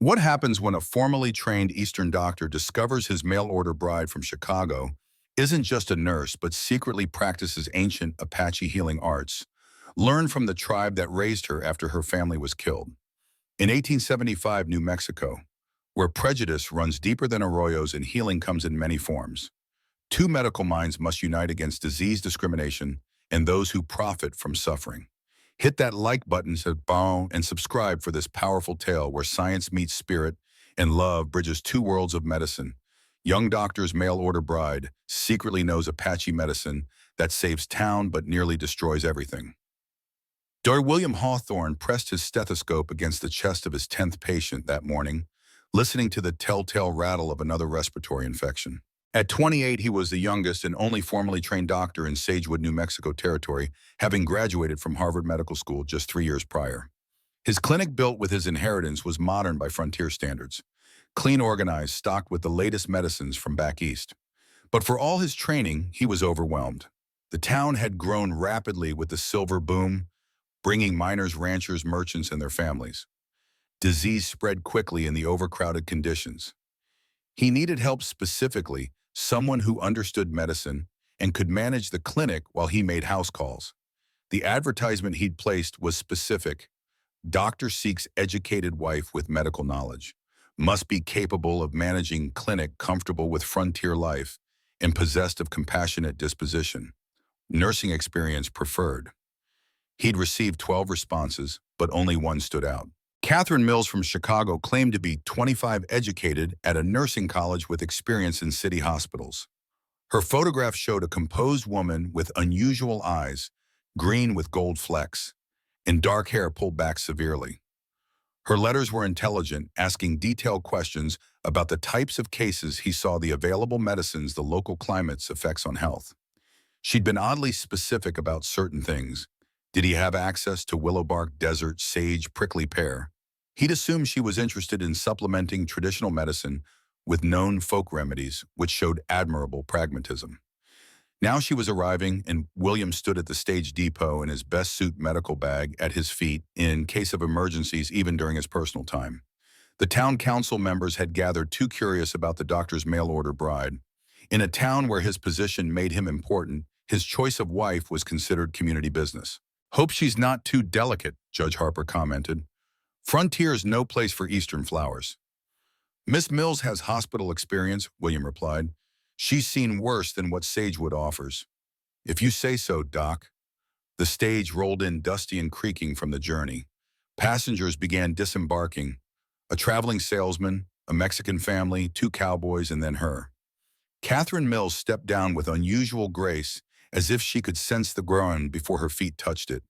What happens when a formally trained Eastern doctor discovers his mail-order bride from Chicago isn't just a nurse, but secretly practices ancient Apache healing arts, learned from the tribe that raised her after her family was killed? In 1875, New Mexico, where prejudice runs deeper than arroyos and healing comes in many forms, two medical minds must unite against disease discrimination and those who profit from suffering. Hit that like button and subscribe for this powerful tale where science meets spirit and love bridges two worlds of medicine. Young doctor's mail-order bride secretly knows Apache medicine that saves town but nearly destroys everything. Dr. William Hawthorne pressed his stethoscope against the chest of his 10th patient that morning, listening to the telltale rattle of another respiratory infection. At 28, he was the youngest and only formally trained doctor in Sagewood, New Mexico territory, having graduated from Harvard Medical School just 3 years prior. His clinic, built with his inheritance, was modern by frontier standards, clean, organized, stocked with the latest medicines from back east. But for all his training, he was overwhelmed. The town had grown rapidly with the silver boom, bringing miners, ranchers, merchants, and their families. Disease spread quickly in the overcrowded conditions. He needed help, specifically someone who understood medicine and could manage the clinic while he made house calls. The advertisement he'd placed was specific. Doctor seeks educated wife with medical knowledge. Must be capable of managing clinic, comfortable with frontier life, and possessed of compassionate disposition. Nursing experience preferred. He'd received 12 responses, but only one stood out. Catherine Mills from Chicago claimed to be 25, educated at a nursing college with experience in city hospitals. Her photograph showed a composed woman with unusual eyes, green with gold flecks, and dark hair pulled back severely. Her letters were intelligent, asking detailed questions about the types of cases he saw, the available medicines, the local climate's effects on health. She'd been oddly specific about certain things. Did he have access to willowbark, desert, sage, prickly pear? He'd assumed she was interested in supplementing traditional medicine with known folk remedies, which showed admirable pragmatism. Now she was arriving, and William stood at the stage depot in his best suit, medical bag at his feet in case of emergencies, even during his personal time. The town council members had gathered, too curious about the doctor's mail-order bride. In a town where his position made him important, his choice of wife was considered community business. "Hope she's not too delicate," Judge Harper commented. "Frontier's no place for Eastern flowers." "Miss Mills has hospital experience," William replied. "She's seen worse than what Sagewood offers." "If you say so, Doc." The stage rolled in, dusty and creaking from the journey. Passengers began disembarking. A traveling salesman, a Mexican family, two cowboys, and then her. Catherine Mills stepped down with unusual grace, as if she could sense the ground before her feet touched it.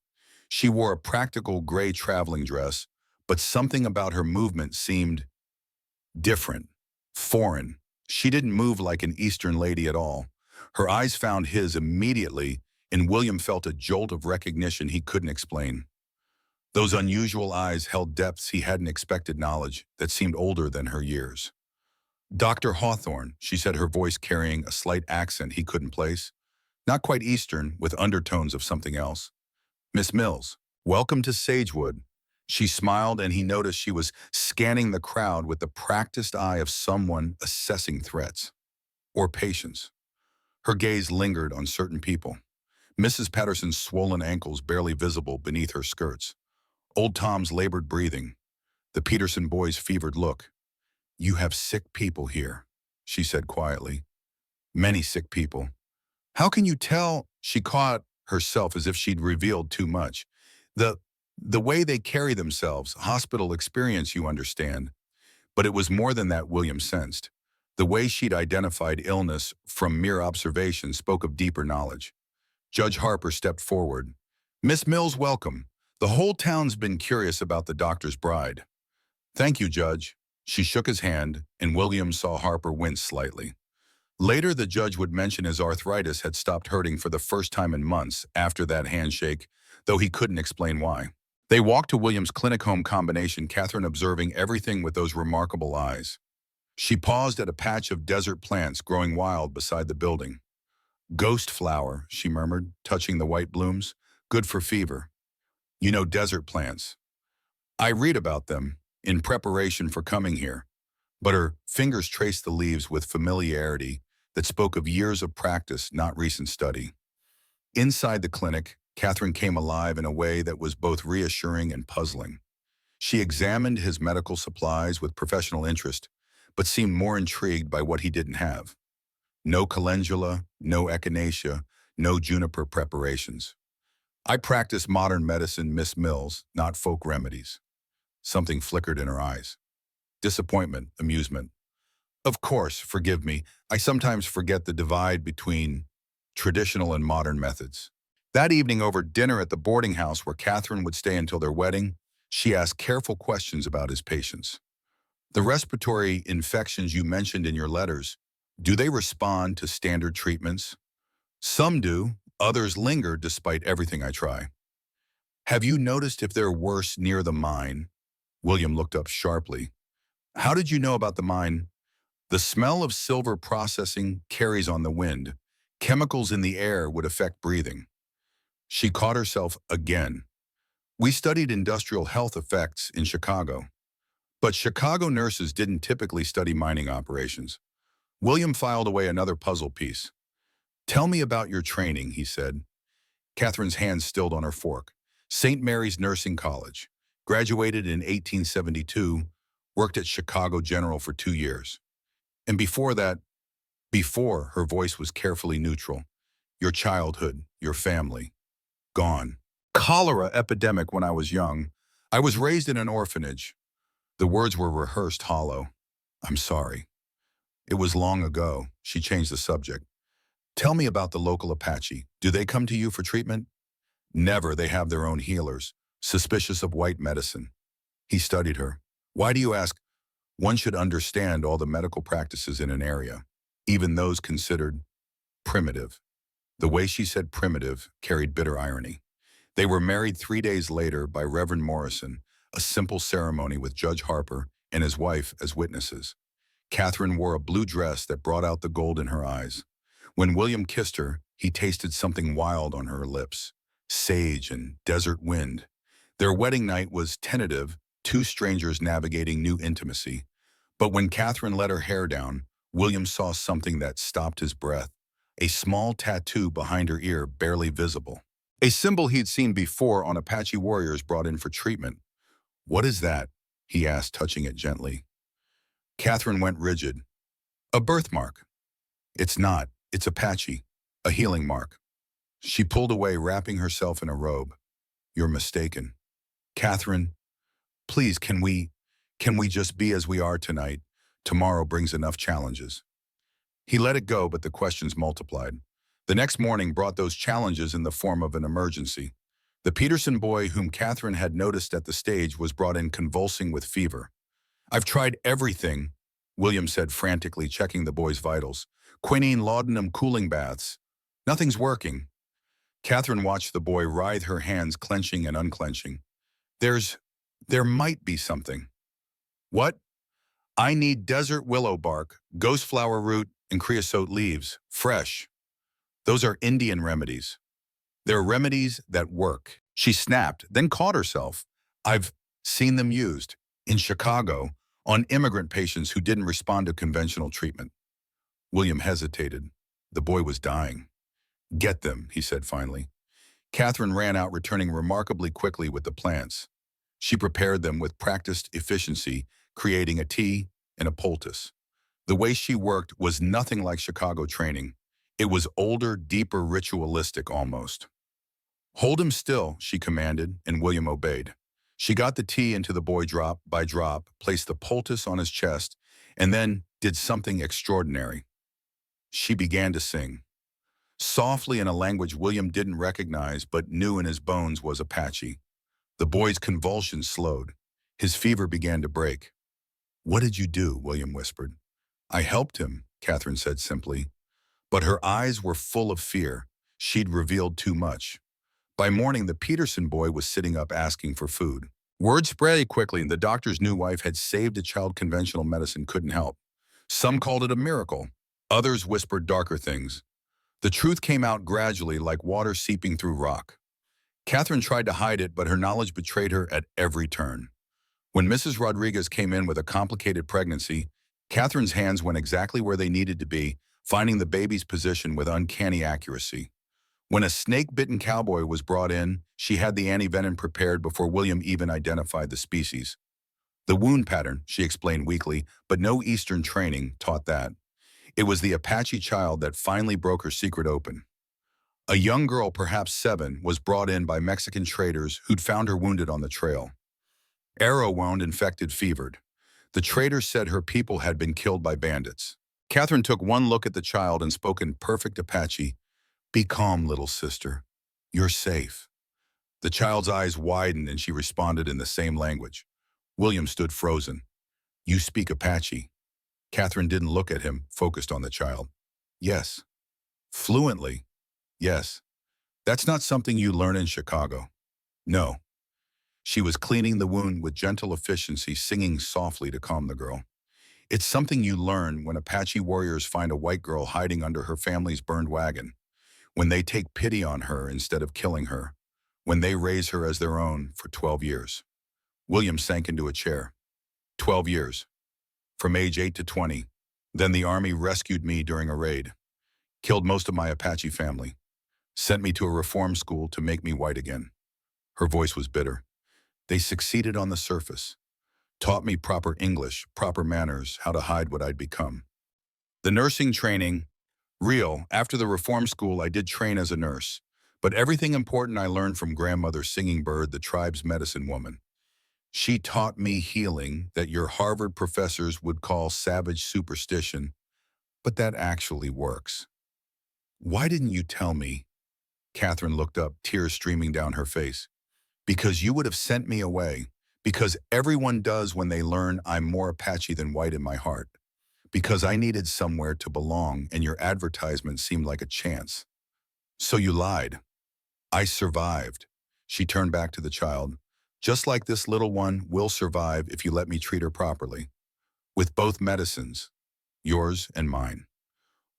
She wore a practical gray traveling dress, but something about her movement seemed different, foreign. She didn't move like an Eastern lady at all. Her eyes found his immediately, and William felt a jolt of recognition he couldn't explain. Those unusual eyes held depths he hadn't expected, knowledge that seemed older than her years. "Dr. Hawthorne," she said, her voice carrying a slight accent he couldn't place. Not quite Eastern, with undertones of something else. "Miss Mills, welcome to Sagewood." She smiled, and he noticed she was scanning the crowd with the practiced eye of someone assessing threats or patience. Her gaze lingered on certain people. Mrs. Patterson's swollen ankles barely visible beneath her skirts. Old Tom's labored breathing. The Peterson boy's fevered look. "You have sick people here," she said quietly. "Many sick people." "How can you tell?" She caught herself as if she'd revealed too much. The way they carry themselves, hospital experience, you understand." But it was more than that, William sensed. The way she'd identified illness from mere observation spoke of deeper knowledge. Judge Harper stepped forward. "Miss Mills, welcome. The whole town's been curious about the doctor's bride." "Thank you, Judge." She shook his hand, and William saw Harper wince slightly. Later, the judge would mention his arthritis had stopped hurting for the first time in months after that handshake, though he couldn't explain why. They walked to William's clinic-home combination, Catherine observing everything with those remarkable eyes. She paused at a patch of desert plants growing wild beside the building. "Ghost flower," she murmured, touching the white blooms. "Good for fever." "You know desert plants." "I read about them in preparation for coming here, but her fingers traced the leaves with familiarity that spoke of years of practice, not recent study. Inside the clinic, Catherine came alive in a way that was both reassuring and puzzling. She examined his medical supplies with professional interest, but seemed more intrigued by what he didn't have. No calendula, no echinacea, no juniper preparations. I practice modern medicine, Miss Mills, not folk remedies. Something flickered in her eyes. Disappointment, amusement. Of course, forgive me, I sometimes forget the divide between traditional and modern methods. That evening over dinner at the boarding house where Catherine would stay until their wedding, she asked careful questions about his patients. The respiratory infections you mentioned in your letters, do they respond to standard treatments? Some do, others linger despite everything I try. Have you noticed if they're worse near the mine? William looked up sharply. How did you know about the mine? The smell of silver processing carries on the wind. Chemicals in the air would affect breathing. She caught herself again. We studied industrial health effects in Chicago. But Chicago nurses didn't typically study mining operations. William filed away another puzzle piece. Tell me about your training, he said. Catherine's hand stilled on her fork. St. Mary's Nursing College. Graduated in 1872, worked at Chicago General for 2 years. And before that, before her voice was carefully neutral, your childhood, your family, gone. Cholera epidemic when I was young. I was raised in an orphanage. The words were rehearsed hollow. I'm sorry. It was long ago. She changed the subject. Tell me about the local Apache. Do they come to you for treatment? Never. They have their own healers, suspicious of white medicine. He studied her. Why do you ask? One should understand all the medical practices in an area, even those considered primitive. The way she said primitive carried bitter irony. They were married 3 days later by Reverend Morrison, a simple ceremony with Judge Harper and his wife as witnesses. Catherine wore a blue dress that brought out the gold in her eyes. When William kissed her, he tasted something wild on her lips, sage and desert wind. Their wedding night was tentative, two strangers navigating new intimacy. But when Catherine let her hair down, William saw something that stopped his breath, a small tattoo behind her ear barely visible. A symbol he'd seen before on Apache warriors brought in for treatment. What is that? He asked, touching it gently. Catherine went rigid. A birthmark. It's not. It's Apache. A healing mark. She pulled away, wrapping herself in a robe. You're mistaken. Catherine, please, can we just be as we are tonight? Tomorrow brings enough challenges. He let it go, but the questions multiplied. The next morning brought those challenges in the form of an emergency. The Peterson boy whom Catherine had noticed at the stage was brought in convulsing with fever. I've tried everything, William said frantically, checking the boy's vitals. Quinine, laudanum, cooling baths. Nothing's working. Catherine watched the boy writhe, her hands clenching and unclenching. There might be something. What? I need desert willow bark, ghost flower root, and creosote leaves, fresh. Those are Indian remedies. They're remedies that work. She snapped, then caught herself. I've seen them used, in Chicago, on immigrant patients who didn't respond to conventional treatment. William hesitated. The boy was dying. Get them, he said finally. Catherine ran out, returning remarkably quickly with the plants. She prepared them with practiced efficiency, creating a tea and a poultice. The way she worked was nothing like Chicago training. It was older, deeper, ritualistic almost. Hold him still, she commanded, and William obeyed. She got the tea into the boy drop by drop, placed the poultice on his chest, and then did something extraordinary. She began to sing. Softly in a language William didn't recognize but knew in his bones was Apache. The boy's convulsions slowed. His fever began to break. What did you do? William whispered. I helped him, Catherine said simply. But her eyes were full of fear. She'd revealed too much. By morning, the Peterson boy was sitting up asking for food. Word spread quickly, and the doctor's new wife had saved a child conventional medicine couldn't help. Some called it a miracle. Others whispered darker things. The truth came out gradually, like water seeping through rock. Catherine tried to hide it, but her knowledge betrayed her at every turn. When Mrs. Rodriguez came in with a complicated pregnancy, Catherine's hands went exactly where they needed to be, finding the baby's position with uncanny accuracy. When a snake-bitten cowboy was brought in, she had the antivenom prepared before William even identified the species. The wound pattern, she explained weakly, but no Eastern training taught that. It was the Apache child that finally broke her secret open. A young girl, perhaps 7, was brought in by Mexican traders who'd found her wounded on the trail. Arrow wound, infected, fevered. The traders said her people had been killed by bandits. Catherine took one look at the child and spoke in perfect Apache. "Be calm, little sister. You're safe." The child's eyes widened and she responded in the same language. William stood frozen. "You speak Apache." Catherine didn't look at him, focused on the child. "Yes." "Fluently." "Yes." "That's not something you learn in Chicago." "No." She was cleaning the wound with gentle efficiency, singing softly to calm the girl. "It's something you learn when Apache warriors find a white girl hiding under her family's burned wagon, when they take pity on her instead of killing her, when they raise her as their own for 12 years. William sank into a chair. 12 years. From age 8 to 20. Then the Army rescued me during a raid. Killed most of my Apache family. Sent me to a reform school to make me white again." Her voice was bitter. "They succeeded on the surface. Taught me proper English, proper manners, how to hide what I'd become. The nursing training, real. After the reform school, I did train as a nurse. But everything important I learned from grandmother Singing Bird, the tribe's medicine woman. She taught me healing that your Harvard professors would call savage superstition, but that actually works." "Why didn't you tell me?" Catherine looked up, tears streaming down her face. "Because you would have sent me away. Because everyone does when they learn I'm more Apache than white in my heart. Because I needed somewhere to belong and your advertisement seemed like a chance. So you lied. I survived." She turned back to the child. "Just like this little one will survive if you let me treat her properly. With both medicines, yours and mine."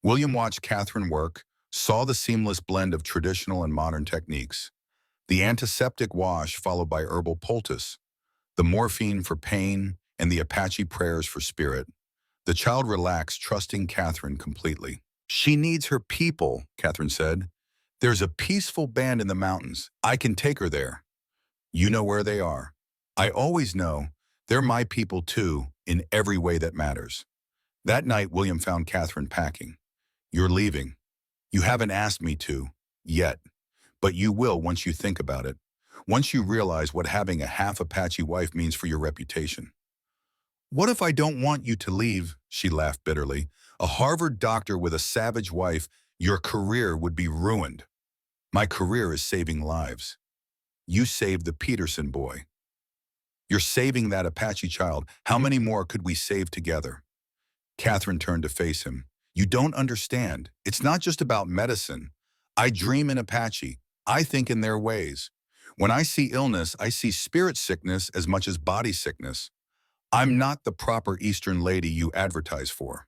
William watched Catherine work, saw the seamless blend of traditional and modern techniques. The antiseptic wash followed by herbal poultice, the morphine for pain, and the Apache prayers for spirit. The child relaxed, trusting Catherine completely. "She needs her people," Catherine said. "There's a peaceful band in the mountains. I can take her there. You know where they are. I always know. They're my people too, in every way that matters." That night, William found Catherine packing. "You're leaving. You haven't asked me to, yet. But you will once you think about it. Once you realize what having a half Apache wife means for your reputation." "What if I don't want you to leave?" She laughed bitterly. "A Harvard doctor with a savage wife, your career would be ruined. My career is saving lives. You saved the Peterson boy. You're saving that Apache child. How many more could we save together?" Catherine turned to face him. "You don't understand. It's not just about medicine. I dream in Apache. I think in their ways. When I see illness, I see spirit sickness as much as body sickness. I'm not the proper Eastern lady you advertise for."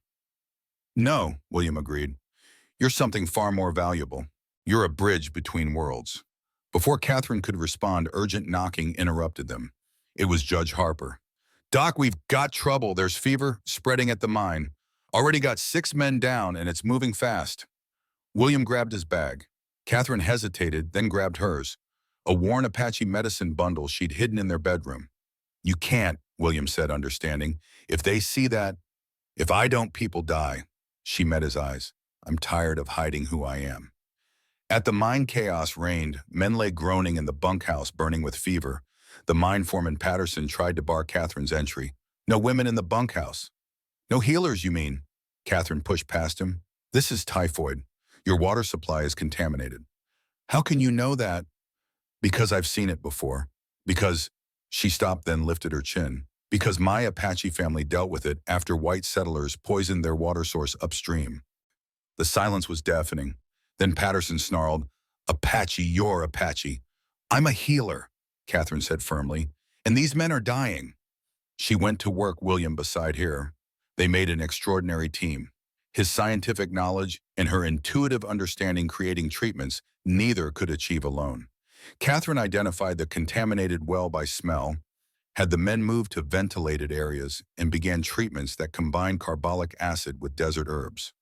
"No," William agreed. "You're something far more valuable. You're a bridge between worlds." Before Catherine could respond, urgent knocking interrupted them. It was Judge Harper. "Doc, we've got trouble. There's fever spreading at the mine. Already got 6 men down, and it's moving fast." William grabbed his bag. Catherine hesitated, then grabbed hers, a worn Apache medicine bundle she'd hidden in their bedroom. "You can't," William said, understanding. "If they see that, if I don't, people die." She met his eyes. "I'm tired of hiding who I am." At the mine, chaos reigned. Men lay groaning in the bunkhouse, burning with fever. The mine foreman Patterson tried to bar Catherine's entry. "No women in the bunkhouse." "No healers, you mean?" Catherine pushed past him. "This is typhoid. Your water supply is contaminated." "How can you know that?" "Because I've seen it before. Because," she stopped, then lifted her chin, "because my Apache family dealt with it after white settlers poisoned their water source upstream." The silence was deafening. Then Patterson snarled, "Apache, you're Apache." "I'm a healer," Catherine said firmly, "and these men are dying." She went to work, William beside her. They made an extraordinary team. His scientific knowledge and her intuitive understanding creating treatments neither could achieve alone. Catherine identified the contaminated well by smell. had the men moved to ventilated areas and began treatments that combined carbolic acid with desert herbs.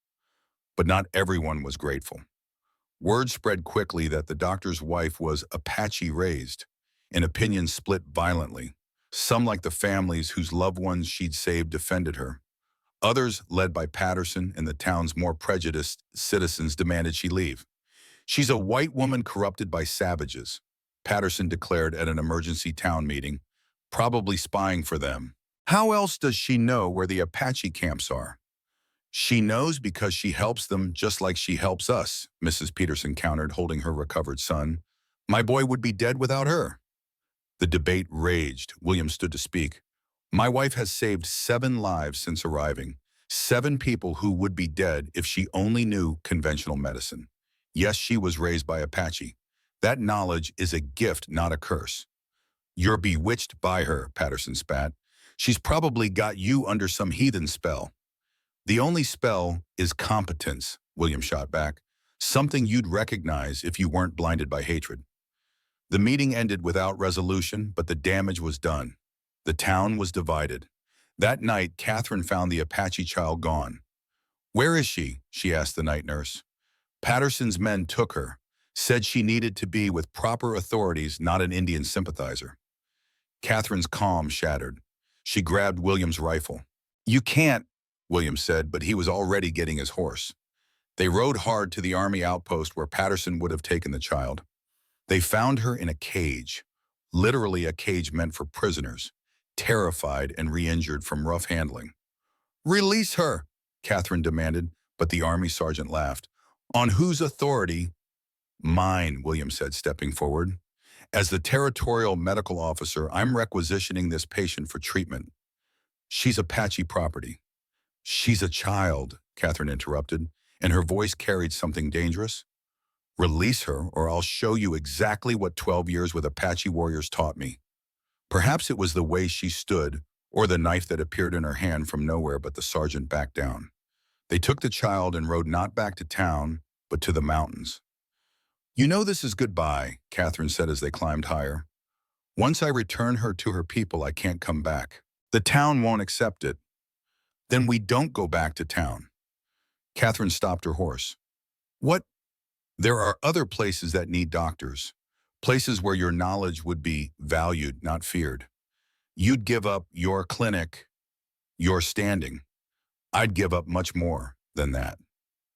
But not everyone was grateful. Word spread quickly that the doctor's wife was Apache-raised, and opinions split violently. Some, like the families whose loved ones she'd saved, defended her. Others, led by Patterson and the town's more prejudiced citizens, demanded she leave. "She's a white woman corrupted by savages," Patterson declared at an emergency town meeting, "probably spying for them. How else does she know where the Apache camps are?" "She knows because she helps them just like she helps us," Mrs. Peterson countered, holding her recovered son. "My boy would be dead without her." The debate raged. William stood to speak. "My wife has saved 7 lives since arriving. 7 people who would be dead if she only knew conventional medicine. Yes, she was raised by Apache. That knowledge is a gift, not a curse." "You're bewitched by her," Patterson spat. "She's probably got you under some heathen spell." "The only spell is competence," William shot back. "Something you'd recognize if you weren't blinded by hatred." The meeting ended without resolution, but the damage was done. The town was divided. That night, Catherine found the Apache child gone. "Where is she?" she asked the night nurse. "Patterson's men took her. Said she needed to be with proper authorities, not an Indian sympathizer." Catherine's calm shattered. She grabbed William's rifle. "You can't," William said, but he was already getting his horse. They rode hard to the army outpost where Patterson would have taken the child. They found her in a cage, literally a cage meant for prisoners, terrified and re-injured from rough handling. "Release her," Catherine demanded, but the army sergeant laughed. "On whose authority?" "Mine," William said, stepping forward. "As the territorial medical officer, I'm requisitioning this patient for treatment. She's Apache property." "She's a child," Catherine interrupted, and her voice carried something dangerous. "Release her, or I'll show you exactly what 12 years with Apache warriors taught me." Perhaps it was the way she stood, or the knife that appeared in her hand from nowhere, but the sergeant backed down. They took the child and rode not back to town, but to the mountains. "You know this is goodbye," Catherine said as they climbed higher. "Once I return her to her people, I can't come back. The town won't accept it." "Then we don't go back to town." Catherine stopped her horse. "What? There are other places that need doctors. Places where your knowledge would be valued, not feared. You'd give up your clinic, your standing. I'd give up much more than that."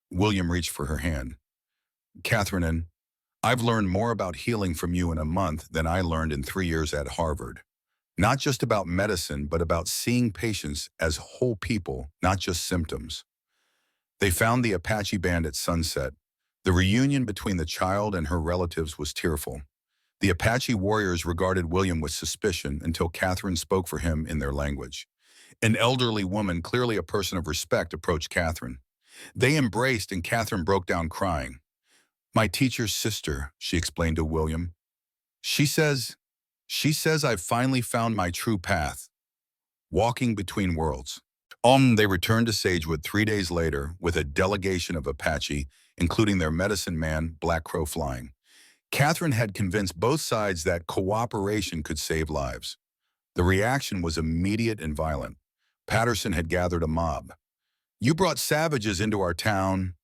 William reached for her hand. "Catherine, I've learned more about healing from you in a month than I learned in 3 years at Harvard. Not just about medicine, but about seeing patients as whole people, not just symptoms." They found the Apache band at sunset. The reunion between the child and her relatives was tearful. The Apache warriors regarded William with suspicion until Catherine spoke for him in their language. An elderly woman, clearly a person of respect, approached Catherine. They embraced, and Catherine broke down crying. "My teacher's sister," she explained to William. She says I've finally found my true path, walking between worlds." They returned to Sagewood 3 days later with a delegation of Apache, including their medicine man, Black Crow Flying. Catherine had convinced both sides that cooperation could save lives. The reaction was immediate and violent. Patterson had gathered a mob. "You brought savages into our town."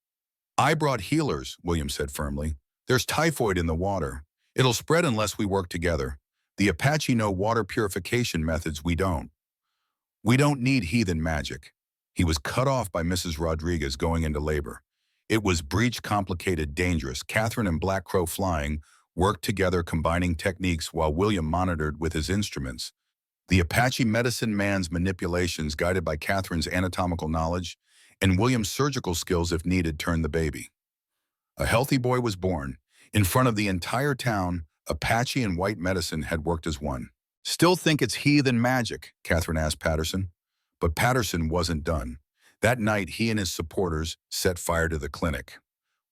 "I brought healers," William said firmly. "There's typhoid in the water. It'll spread unless we work together. The Apache know water purification methods, we don't. We don't need heathen magic." He was cut off by Mrs. Rodriguez going into labor. It was breach, complicated, dangerous. Catherine and Black Crow Flying worked together, combining techniques while William monitored with his instruments. The Apache medicine man's manipulations, guided by Catherine's anatomical knowledge, and William's surgical skills if needed, turned the baby. A healthy boy was born. In front of the entire town, Apache and white medicine had worked as one. "Still think it's heathen magic?" Catherine asked Patterson. But Patterson wasn't done. That night, he and his supporters set fire to the clinic.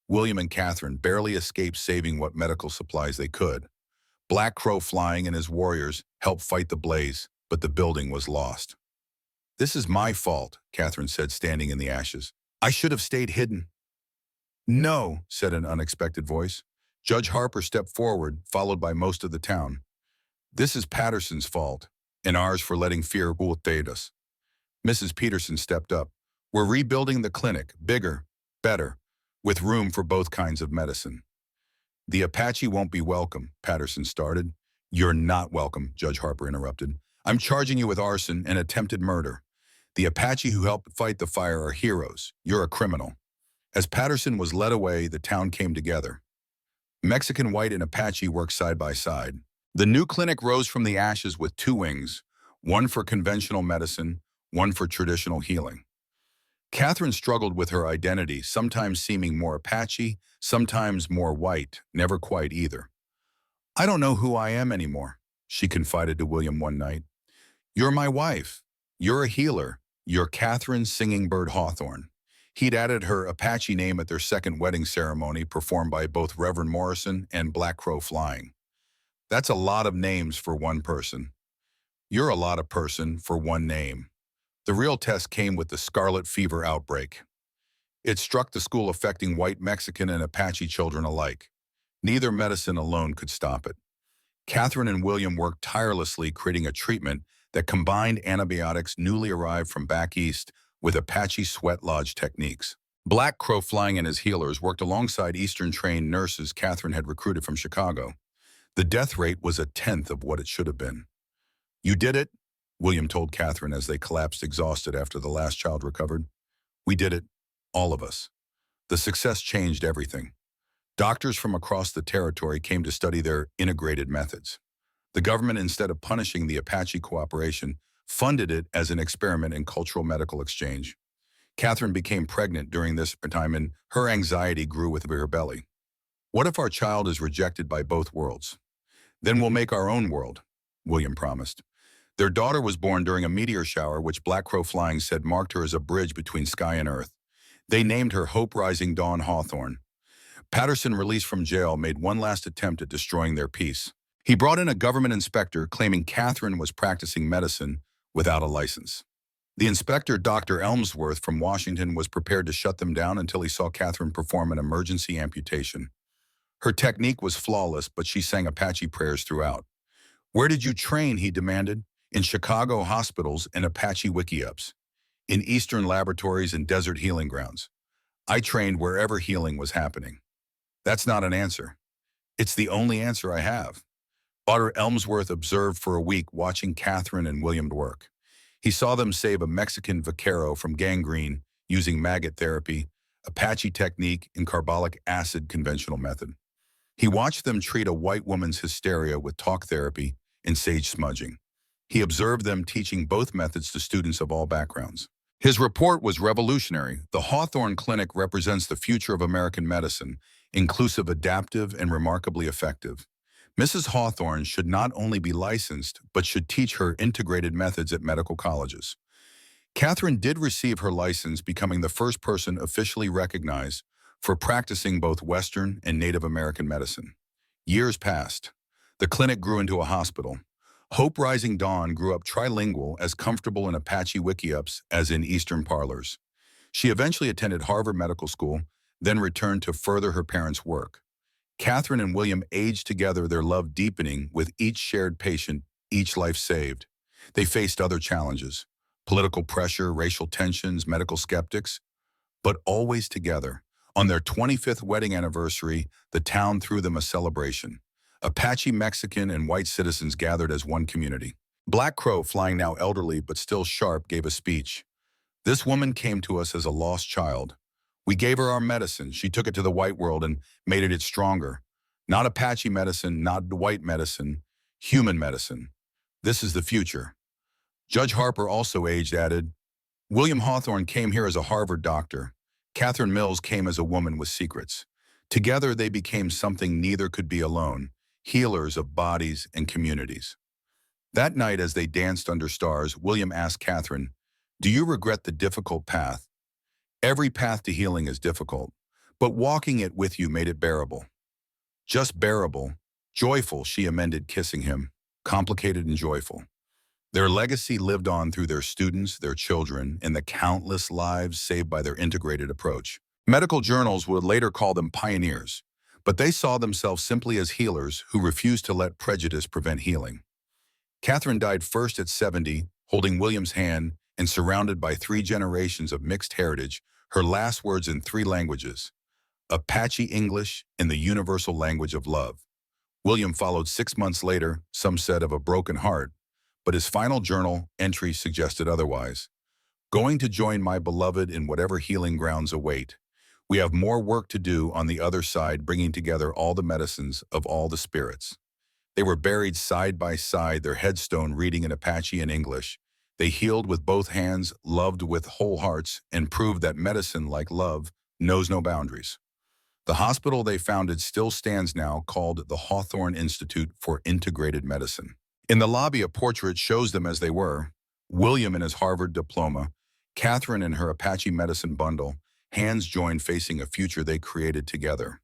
William and Catherine barely escaped saving what medical supplies they could. Black Crow Flying and his warriors helped fight the blaze, but the building was lost. "This is my fault," Catherine said, standing in the ashes. "I should have stayed hidden." "No," said an unexpected voice. Judge Harper stepped forward, followed by most of the town. "This is Patterson's fault, and ours for letting fear ultate us. Mrs. Peterson stepped up. We're rebuilding the clinic, bigger, better, with room for both kinds of medicine. The Apache won't be welcome, Patterson started. You're not welcome, Judge Harper interrupted. I'm charging you with arson and attempted murder. The Apache who helped fight the fire are heroes. You're a criminal. As Patterson was led away, the town came together. Mexican white and Apache worked side by side. The new clinic rose from the ashes with two wings, one for conventional medicine, one for traditional healing. Catherine struggled with her identity, sometimes seeming more Apache, sometimes more white, never quite either. I don't know who I am anymore, she confided to William one night. You're my wife. You're a healer. You're Catherine Singing Bird Hawthorne. He'd added her Apache name at their second wedding ceremony, performed by both Reverend Morrison and Black Crow Flying. That's a lot of names for one person. You're a lot of person for one name. The real test came with the scarlet fever outbreak. It struck the school, affecting white, Mexican, and Apache children alike. Neither medicine alone could stop it. Catherine and William worked tirelessly, creating a treatment that combined antibiotics newly arrived from back east with Apache sweat lodge techniques. Black Crow Flying and his healers worked alongside Eastern-trained nurses Catherine had recruited from Chicago. The death rate was a tenth of what it should have been. You did it, William told Catherine as they collapsed exhausted after the last child recovered. We did it, all of us. The success changed everything. Doctors from across the territory came to study their integrated methods. The government, instead of punishing the Apache cooperation, funded it as an experiment in cultural medical exchange. Catherine became pregnant during this time, and her anxiety grew with her belly. What if our child is rejected by both worlds? Then we'll make our own world, William promised. Their daughter was born during a meteor shower, which Black Crow Flying said marked her as a bridge between sky and earth. They named her Hope Rising Dawn Hawthorne. Patterson, released from jail, made one last attempt at destroying their peace. He brought in a government inspector claiming Catherine was practicing medicine without a license. The inspector, Dr. Elmsworth from Washington, was prepared to shut them down until he saw Catherine perform an emergency amputation. Her technique was flawless, but she sang Apache prayers throughout. Where did you train, he demanded. In Chicago hospitals and Apache wiki-ups. In Eastern laboratories and desert healing grounds. I trained wherever healing was happening. That's not an answer. It's the only answer I have. Dr. Elmsworth observed for a week, watching Catherine and William work. He saw them save a Mexican vaquero from gangrene using maggot therapy, Apache technique, and carbolic acid conventional method. He watched them treat a white woman's hysteria with talk therapy and sage smudging. He observed them teaching both methods to students of all backgrounds. His report was revolutionary. The Hawthorne Clinic represents the future of American medicine, inclusive, adaptive, and remarkably effective. Mrs. Hawthorne should not only be licensed, but should teach her integrated methods at medical colleges. Catherine did receive her license, becoming the first person officially recognized for practicing both Western and Native American medicine. Years passed. The clinic grew into a hospital. Hope Rising Dawn grew up trilingual, as comfortable in Apache wiki-ups as in Eastern parlors. She eventually attended Harvard Medical School, then returned to further her parents' work. Catherine and William aged together, their love deepening with each shared patient, each life saved. They faced other challenges, political pressure, racial tensions, medical skeptics, but always together. On their 25th wedding anniversary, the town threw them a celebration. Apache, Mexican, and white citizens gathered as one community. Black Crow Flying, now elderly but still sharp, gave a speech. This woman came to us as a lost child. We gave her our medicine. She took it to the white world and made it stronger. Not Apache medicine, not white medicine, human medicine. This is the future. Judge Harper, also aged, added, William Hawthorne came here as a Harvard doctor. Catherine Mills came as a woman with secrets. Together they became something neither could be alone, healers of bodies and communities. That night, as they danced under stars, William asked Catherine, do you regret the difficult path? Every path to healing is difficult, but walking it with you made it bearable. Just bearable, joyful, she amended, kissing him, complicated and joyful. Their legacy lived on through their students, their children, and the countless lives saved by their integrated approach. Medical journals would later call them pioneers, but they saw themselves simply as healers who refused to let prejudice prevent healing. Catherine died first at 70, holding William's hand and surrounded by 3 generations of mixed heritage, her last words in 3 languages: Apache English and the universal language of love. William followed 6 months later, some said of a broken heart, but his final journal entry suggested otherwise. Going to join my beloved in whatever healing grounds await. We have more work to do on the other side, bringing together all the medicines of all the spirits. They were buried side by side, their headstone reading in Apache and English. They healed with both hands, loved with whole hearts, and proved that medicine, like love, knows no boundaries. The hospital they founded still stands now, called the Hawthorne Institute for Integrated Medicine. In the lobby, a portrait shows them as they were: William in his Harvard diploma, Catherine in her Apache medicine bundle, hands joined facing a future they created together.